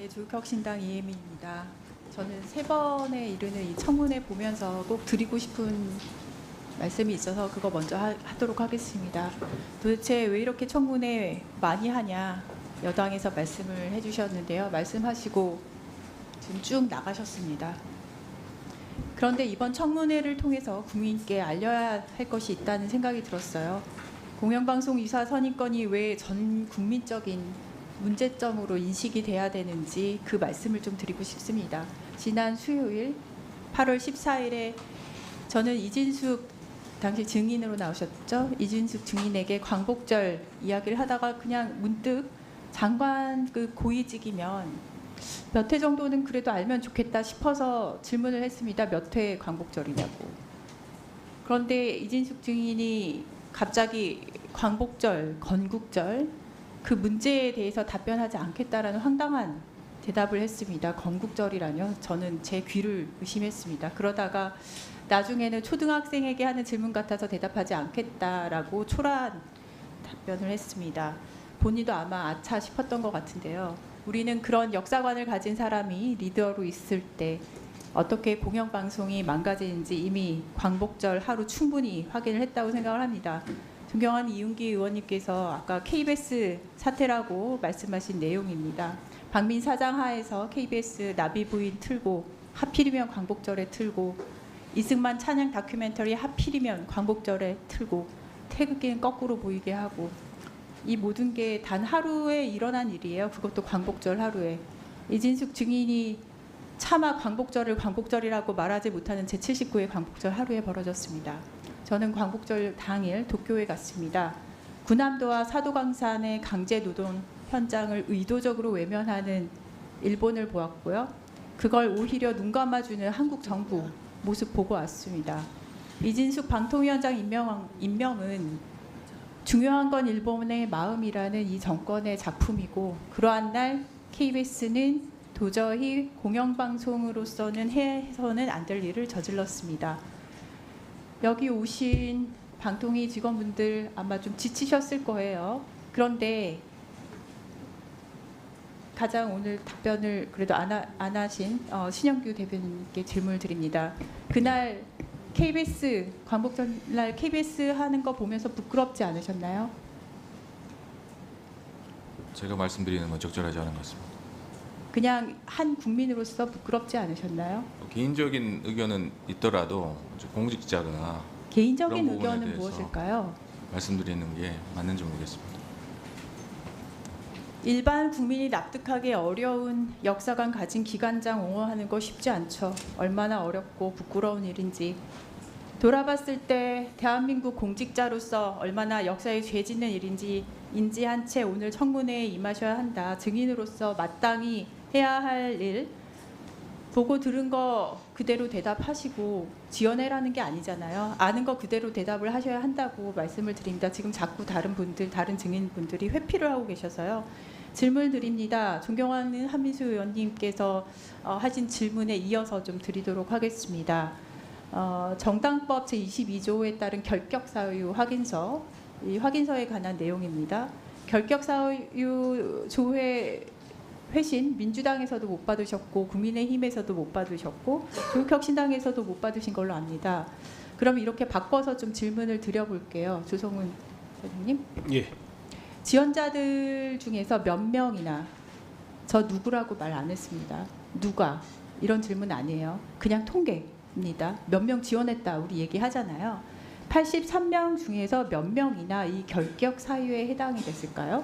네, 조국혁신당 이혜미입니다. 저는 세 번에 이르는 이 청문회 보면서 꼭 드리고 싶은 말씀이 있어서 그거 먼저 하도록 하겠습니다. 도대체 왜 이렇게 청문회 많이 하냐 여당에서 말씀을 해주셨는데요. 말씀하시고 지금 쭉 나가셨습니다. 그런데 이번 청문회를 통해서 국민께 알려야 할 것이 있다는 생각이 들었어요. 공영방송 이사 선임권이 왜 전 국민적인 문제점으로 인식이 돼야 되는지 그 말씀을 좀 드리고 싶습니다. 지난 수요일 8월 14일에 저는 이진숙 당시 증인으로 나오셨죠. 이진숙 증인에게 광복절 이야기를 하다가 그냥 문득 장관 그 고위직이면 몇 회 정도는 그래도 알면 좋겠다 싶어서 질문을 했습니다. 몇 회 광복절이냐고. 그런데 이진숙 증인이 갑자기 광복절, 건국절 그 문제에 대해서 답변하지 않겠다라는 황당한 대답을 했습니다. 건국절이라뇨? 저는 제 귀를 의심했습니다. 그러다가 나중에는 초등학생에게 하는 질문 같아서 대답하지 않겠다라고 초라한 답변을 했습니다. 본인도 아마 아차 싶었던 것 같은데요. 우리는 그런 역사관을 가진 사람이 리더로 있을 때 어떻게 공영방송이 망가지는지 이미 광복절 하루 충분히 확인을 했다고 생각을 합니다. 존경하는 이윤기 의원님께서 아까 KBS 사태라고 말씀하신 내용입니다. 박민 사장 하에서 KBS 나비부인 틀고 하필이면 광복절에 틀고 이승만 찬양 다큐멘터리 하필이면 광복절에 틀고 태극기는 거꾸로 보이게 하고 이 모든 게 단 하루에 일어난 일이에요. 그것도 광복절 하루에. 이진숙 증인이 차마 광복절을 광복절이라고 말하지 못하는 제79회 광복절 하루에 벌어졌습니다. 저는 광복절 당일 도쿄에 갔습니다. 군함도와 사도강산의 강제노동 현장을 의도적으로 외면하는 일본을 보았고요. 그걸 오히려 눈 감아주는 한국 정부 모습 보고 왔습니다. 이진숙 방통위원장 임명은 중요한 건 일본의 마음이라는 이 정권의 작품이고 그러한 날 KBS는 도저히 공영방송으로서는 해서는 안 될 일을 저질렀습니다. 여기 오신 방통위 직원분들 아마 좀 지치셨을 거예요. 그런데 가장 오늘 답변을 그래도 안 하신 신영규 대변인께 질문을 드립니다. 그날 KBS 광복절날 KBS 하는 거 보면서 부끄럽지 않으셨나요? 제가 말씀드리는 건 적절하지 않은 것 같습니다. 그냥 한 국민으로서 부끄럽지 않으셨나요? 개인적인 의견은 있더라도 공직자거나 개인적인 그런 부분에 의견은 대해서 무엇일까요? 말씀드리는 게 맞는지 모르겠습니다. 일반 국민이 납득하기 어려운 역사관 가진 기관장 옹호하는 거 쉽지 않죠. 얼마나 어렵고 부끄러운 일인지. 돌아봤을 때 대한민국 공직자로서 얼마나 역사에 죄 짓는 일인지 인지한 채 오늘 청문회에 임하셔야 한다. 증인으로서 마땅히 해야 할 일, 보고 들은 거 그대로 대답하시고 지어내라는 게 아니잖아요. 아는 거 그대로 대답을 하셔야 한다고 말씀을 드립니다. 지금 자꾸 다른 증인분들이 회피를 하고 계셔서요. 질문 드립니다. 존경하는 한민수 의원님께서 하신 질문에 이어서 좀 드리도록 하겠습니다. 정당법 제22조에 따른 결격사유 확인서, 이 확인서에 관한 내용입니다. 결격사유 조회 회신 민주당에서도 못 받으셨고 국민의힘에서도 못 받으셨고 조국혁신당에서도 못 받으신 걸로 압니다. 그럼 이렇게 바꿔서 좀 질문을 드려볼게요. 조성훈 대표님. 예. 지원자들 중에서 몇 명이나 저 누구라고 말 안 했습니다. 누가 이런 질문 아니에요. 그냥 통계입니다. 몇 명 지원했다 우리 얘기하잖아요. 83명 중에서 몇 명이나 이 결격 사유에 해당이 됐을까요?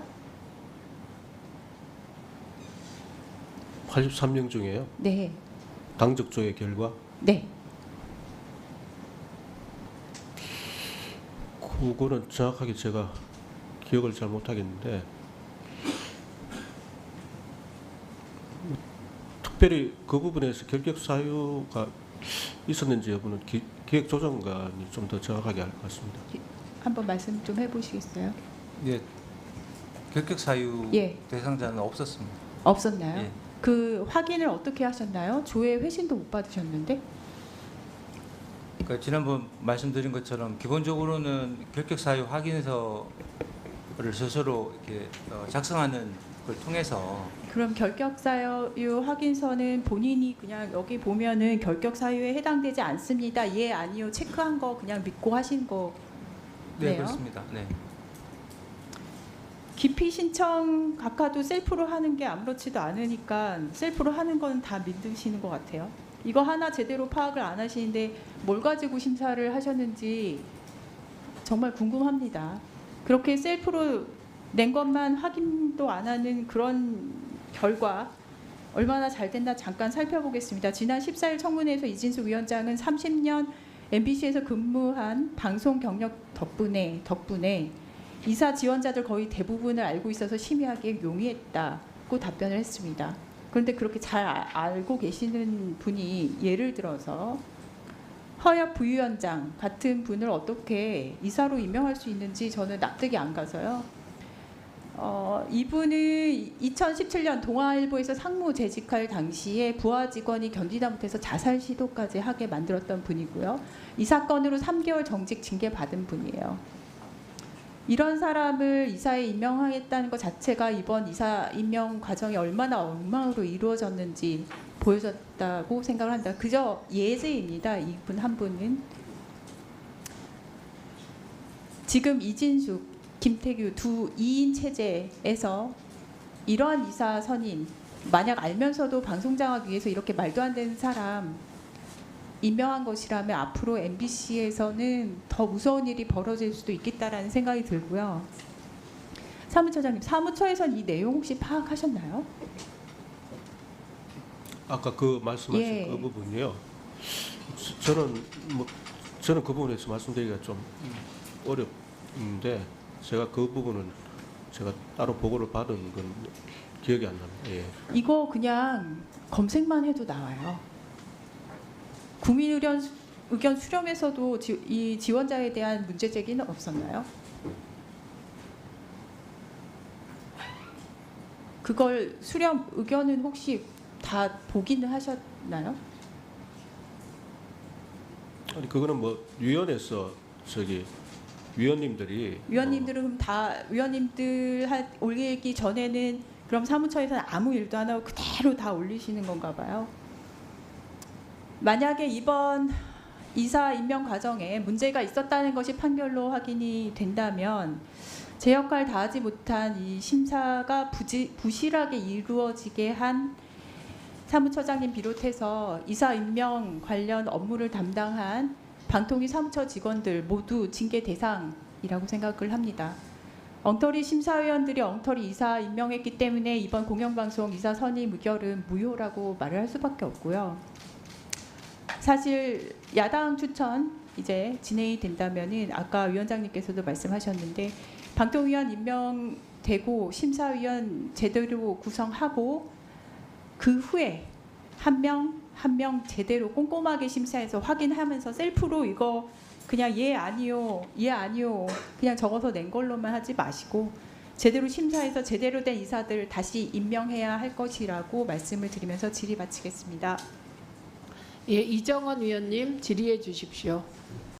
83명 중에요. 네. 당적조의 결과 네. 그거는 정확하게 제가 기억을 잘 못하겠는데 특별히 그 부분에서 결격 사유가 있었는지 여부는 기획조정관이 좀 더 정확하게 알 것 같습니다. 한번 말씀 좀 해보시겠어요? 예, 결격 사유 예. 대상자는 없었습니다. 없었나요? 예. 그 확인을 어떻게 하셨나요? 조회 회신도 못 받으셨는데? 그러니까 지난번 말씀드린 것처럼 기본적으로는 결격 사유 확인서를 스스로 이렇게 작성하는 통해서 그럼 결격 사유 확인서는 본인이 그냥 여기 보면은 결격 사유에 해당되지 않습니다. 예, 아니요 체크한 거 그냥 믿고 하신 거. 네, 네요. 그렇습니다. 네. 기피 신청 각하도 셀프로 하는 게 아무렇지도 않으니까 셀프로 하는 건 다 믿으시는 것 같아요. 이거 하나 제대로 파악을 안 하시는데 뭘 가지고 심사를 하셨는지 정말 궁금합니다. 그렇게 셀프로 낸 것만 확인도 안 하는 그런 결과 얼마나 잘 됐나 잠깐 살펴보겠습니다. 지난 14일 청문회에서 이진숙 위원장은 30년 MBC에서 근무한 방송 경력 덕분에 이사 지원자들 거의 대부분을 알고 있어서 심의하기에 용이했다고 답변을 했습니다. 그런데 그렇게 잘 알고 계시는 분이 예를 들어서 허엽 부위원장 같은 분을 어떻게 이사로 임명할 수 있는지 저는 납득이 안 가서요. 이분은 2017년 동아일보에서 상무 재직할 당시에 부하 직원이 견디다 못해서 자살 시도까지 하게 만들었던 분이고요. 이 사건으로 3개월 정직 징계 받은 분이에요. 이런 사람을 이사에 임명하겠다는 것 자체가 이번 이사 임명 과정이 얼마나 엉망으로 이루어졌는지 보여줬다고 생각을 합니다. 그저 예제입니다. 이분 한 분은. 지금 이진숙, 김태규 두 2인 체제에서 이러한 이사 선임, 만약 알면서도 방송장악 위해서 이렇게 말도 안 되는 사람 임명한 것이라면 앞으로 MBC에서는 더 무서운 일이 벌어질 수도 있겠다라는 생각이 들고요. 사무처장님, 사무처에선 이 내용 혹시 파악하셨나요? 아까 그 말씀하신 예. 그 부분이요. 저는 그 부분에서 말씀드리기가 좀 어렵는데 제가 그 부분은 제가 따로 보고를 받은 건 기억이 안 납니다. 예. 이거 그냥 검색만 해도 나와요. 국민 의견 수렴에서도 이 지원자에 대한 문제 제기는 없었나요? 그걸 수렴 의견은 혹시 다 보기는 하셨나요? 아니 그거는 뭐 위원회에서 위원님들이 위원님들은 그럼 다 위원님들 올리기 전에는 그럼 사무처에서는 아무 일도 안 하고 그대로 다 올리시는 건가 봐요. 만약에 이번 이사 임명 과정에 문제가 있었다는 것이 판결로 확인이 된다면 제 역할 다하지 못한 이 심사가 부실하게 이루어지게 한 사무처장님 비롯해서 이사 임명 관련 업무를 담당한 방통위 사무처 직원들 모두 징계 대상이라고 생각을 합니다. 엉터리 심사위원들이 엉터리 이사 임명했기 때문에 이번 공영방송 이사 선임 의결은 무효라고 말을 할 수밖에 없고요. 사실 야당 추천 이제 진행이 된다면은 아까 위원장님께서도 말씀하셨는데 방통위원 임명되고 심사위원 제대로 구성하고 그 후에 한 명 제대로 꼼꼼하게 심사해서 확인하면서 셀프로 이거 그냥 예 아니요 그냥 적어서 낸 걸로만 하지 마시고 제대로 심사해서 제대로 된 이사들 다시 임명해야 할 것이라고 말씀을 드리면서 질의 마치겠습니다. 예, 이정원 위원님 질의해 주십시오.